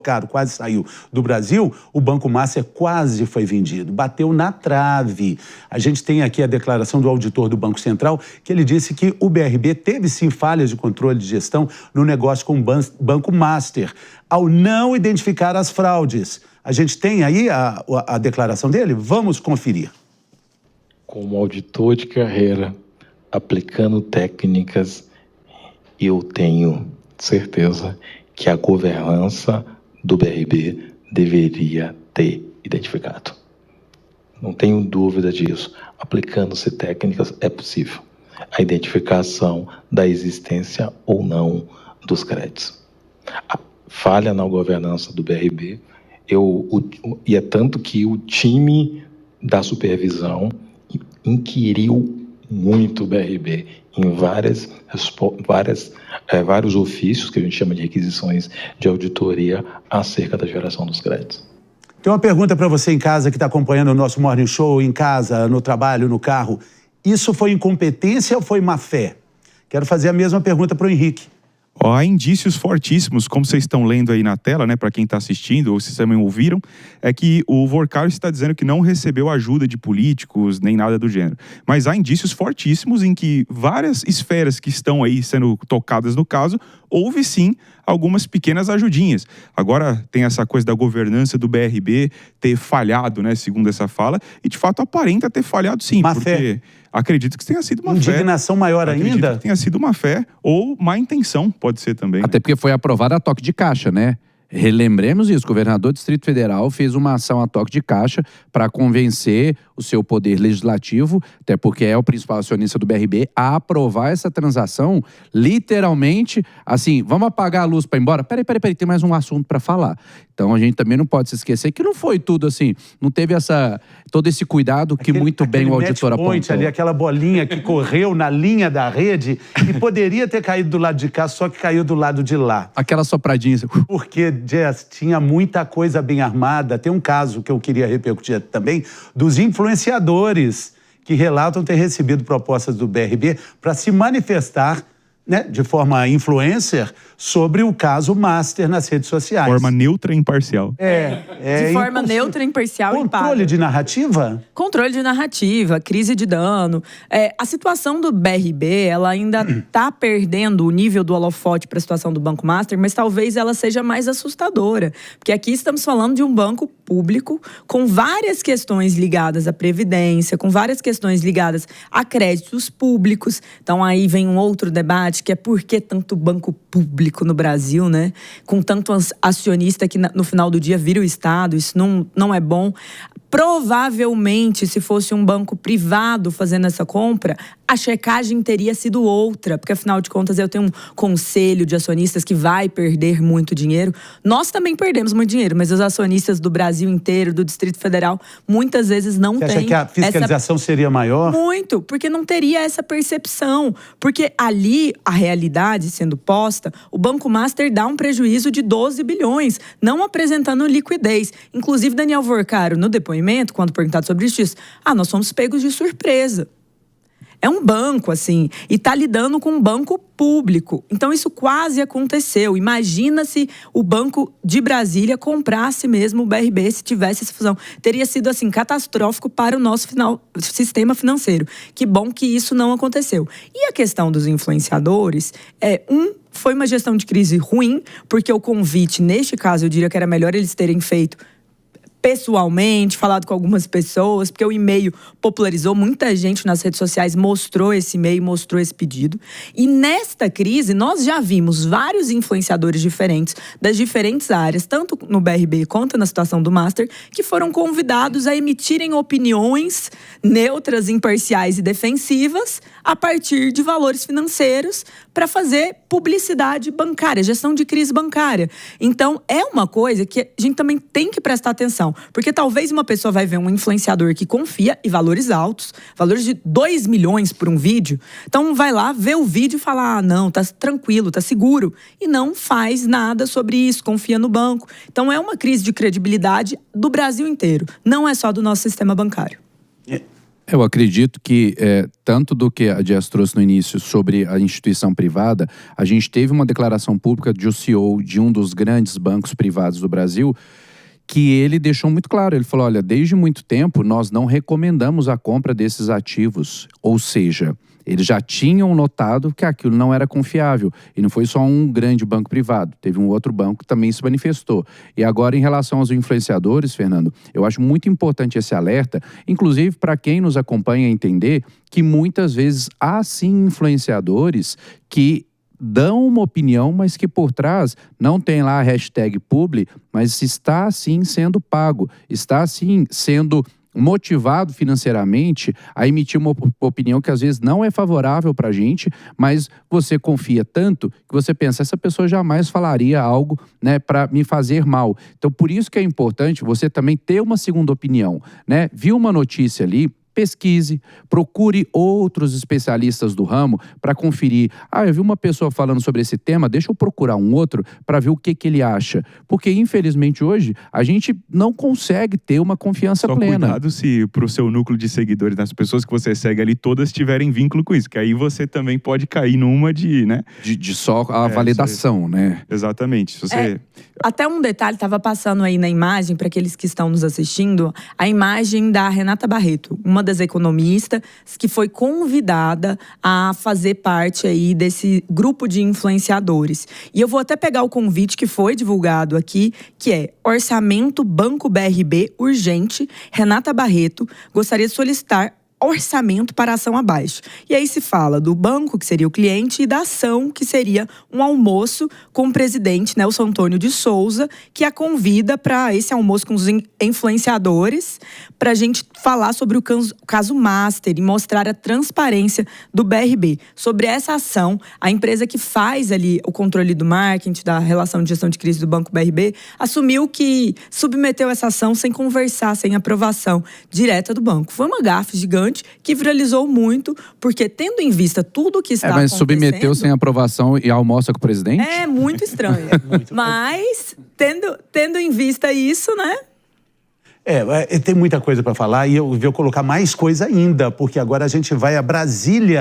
caro, quase saiu do Brasil, o Banco Master quase foi vendido, bateu na trave. A gente tem aqui a declaração do auditor do Banco Central, que ele disse que o BRB teve sim falhas de controle de gestão no negócio com o Banco Master, ao não identificar as fraudes. A gente tem aí a declaração dele? Vamos conferir. Como auditor de carreira, aplicando técnicas, eu tenho certeza que a governança do BRB deveria ter identificado. Não tenho dúvida disso. Aplicando-se técnicas, é possível a identificação da existência ou não dos créditos. A falha na governança do BRB, e é tanto que o time da supervisão inquiriu muito o BRB em vários ofícios, que a gente chama de requisições de auditoria, acerca da geração dos créditos. Tem uma pergunta para você em casa que está acompanhando o nosso Morning Show, em casa, no trabalho, no carro. Isso foi incompetência ou foi má fé? Quero fazer a mesma pergunta para o Henrique. Há indícios fortíssimos, como vocês estão lendo aí na tela, né, para quem está assistindo, ou vocês também ouviram, é que o Vorkal está dizendo que não recebeu ajuda de políticos, nem nada do gênero. Mas há indícios fortíssimos em que várias esferas que estão aí sendo tocadas no caso, houve sim algumas pequenas ajudinhas. Agora tem essa coisa da governança do BRB ter falhado, né, segundo essa fala, e de fato aparenta ter falhado sim, má porque fé. Acredito que tenha sido uma fé. Indignação maior ainda? Que tenha sido uma fé ou má intenção, pode ser também. Até porque foi aprovada a toque de caixa, né? Relembremos isso, o governador do Distrito Federal fez uma ação a toque de caixa para convencer o seu poder legislativo, até porque é o principal acionista do BRB, a aprovar essa transação, literalmente, assim, vamos apagar a luz para ir embora? Peraí, tem mais um assunto para falar. Então a gente também não pode se esquecer que não foi tudo assim, não teve todo esse cuidado que muito bem o auditor apontou. Ali, aquela bolinha que correu na linha da rede e poderia ter caído do lado de cá, só que caiu do lado de lá. Aquela sopradinha. Porque, Jess, tinha muita coisa bem armada. Tem um caso que eu queria repercutir também, dos influenciadores que relatam ter recebido propostas do BRB para se manifestar, né, de forma influencer sobre o caso Master nas redes sociais. De forma neutra e imparcial. De forma neutra, imparcial e paga. Controle de narrativa? Controle de narrativa, crise de dano. A situação do BRB, ela ainda está perdendo o nível do holofote para a situação do Banco Master, mas talvez ela seja mais assustadora. Porque aqui estamos falando de um banco público com várias questões ligadas à previdência, com várias questões ligadas a créditos públicos. Então aí vem um outro debate, que é por que tanto banco público no Brasil, né? Com tanto acionista que no final do dia vira o Estado, isso não é bom. Provavelmente, se fosse um banco privado fazendo essa compra, a checagem teria sido outra, porque afinal de contas eu tenho um conselho de acionistas que vai perder muito dinheiro. Nós também perdemos muito dinheiro, mas os acionistas do Brasil inteiro, do Distrito Federal, muitas vezes não têm. Você acha que a fiscalização seria maior? Muito, porque não teria essa percepção. Porque ali, a realidade sendo posta, o Banco Master dá um prejuízo de 12 bilhões, não apresentando liquidez. Inclusive, Daniel Vorkal, no depoimento, quando perguntado sobre isso, nós fomos pegos de surpresa. É um banco, assim, e está lidando com um banco público. Então, isso quase aconteceu. Imagina se o Banco de Brasília comprasse mesmo o BRB, se tivesse essa fusão. Teria sido, assim, catastrófico para o nosso sistema financeiro. Que bom que isso não aconteceu. E a questão dos influenciadores, foi uma gestão de crise ruim, porque o convite, neste caso, eu diria que era melhor eles terem feito pessoalmente, falado com algumas pessoas, porque o e-mail popularizou, muita gente nas redes sociais mostrou esse e-mail, mostrou esse pedido. E nesta crise, nós já vimos vários influenciadores diferentes, das diferentes áreas, tanto no BRB quanto na situação do Master, que foram convidados a emitirem opiniões neutras, imparciais e defensivas a partir de valores financeiros para fazer publicidade bancária, gestão de crise bancária. Então, é uma coisa que a gente também tem que prestar atenção. Porque talvez uma pessoa vai ver um influenciador que confia em valores altos, valores de 2 milhões por um vídeo. Então vai lá, vê o vídeo e fala, não, tá tranquilo, tá seguro. E não faz nada sobre isso, confia no banco. Então é uma crise de credibilidade do Brasil inteiro. Não é só do nosso sistema bancário. Eu acredito que, tanto do que a Jess trouxe no início sobre a instituição privada, a gente teve uma declaração pública de um CEO de um dos grandes bancos privados do Brasil, que ele deixou muito claro. Ele falou, olha, desde muito tempo nós não recomendamos a compra desses ativos. Ou seja, eles já tinham notado que aquilo não era confiável. E não foi só um grande banco privado. Teve um outro banco que também se manifestou. E agora, em relação aos influenciadores, Fernando, eu acho muito importante esse alerta, inclusive para quem nos acompanha entender que muitas vezes há sim influenciadores que dão uma opinião, mas que por trás não tem lá a hashtag publi, mas está sim sendo pago, está sim sendo motivado financeiramente a emitir uma opinião que às vezes não é favorável para a gente, mas você confia tanto que você pensa, essa pessoa jamais falaria algo, né, para me fazer mal. Então, por isso que é importante você também ter uma segunda opinião, né? Viu uma notícia ali, pesquise, procure outros especialistas do ramo para conferir. Eu vi uma pessoa falando sobre esse tema, deixa eu procurar um outro para ver o que ele acha. Porque, infelizmente, hoje, a gente não consegue ter uma confiança plena. Cuidado se pro seu núcleo de seguidores, nas pessoas que você segue ali, todas tiverem vínculo com isso, que aí você também pode cair numa de, né? De só a validação, né? Exatamente. Se você... Até um detalhe, estava passando aí na imagem, para aqueles que estão nos assistindo, a imagem da Renata Barreto, uma das economistas que foi convidada a fazer parte aí desse grupo de influenciadores. E eu vou até pegar o convite que foi divulgado aqui, que é Orçamento Banco BRB Urgente. Renata Barreto gostaria de solicitar orçamento para ação abaixo. E aí se fala do banco, que seria o cliente, e da ação, que seria um almoço com o presidente Nelson Antônio de Souza, que a convida para esse almoço com os influenciadores, para a gente falar sobre o caso Master e mostrar a transparência do BRB. Sobre essa ação, a empresa que faz ali o controle do marketing, da relação de gestão de crise do Banco BRB, assumiu que submeteu essa ação sem conversar, sem aprovação direta do banco. Foi uma gafe gigante que viralizou muito, porque tendo em vista tudo o que está mas acontecendo... submeteu sem aprovação e almoça com o presidente? É muito estranho. Mas, tendo em vista isso, né? Tem muita coisa para falar e eu vou colocar mais coisa ainda, porque agora a gente vai a Brasília.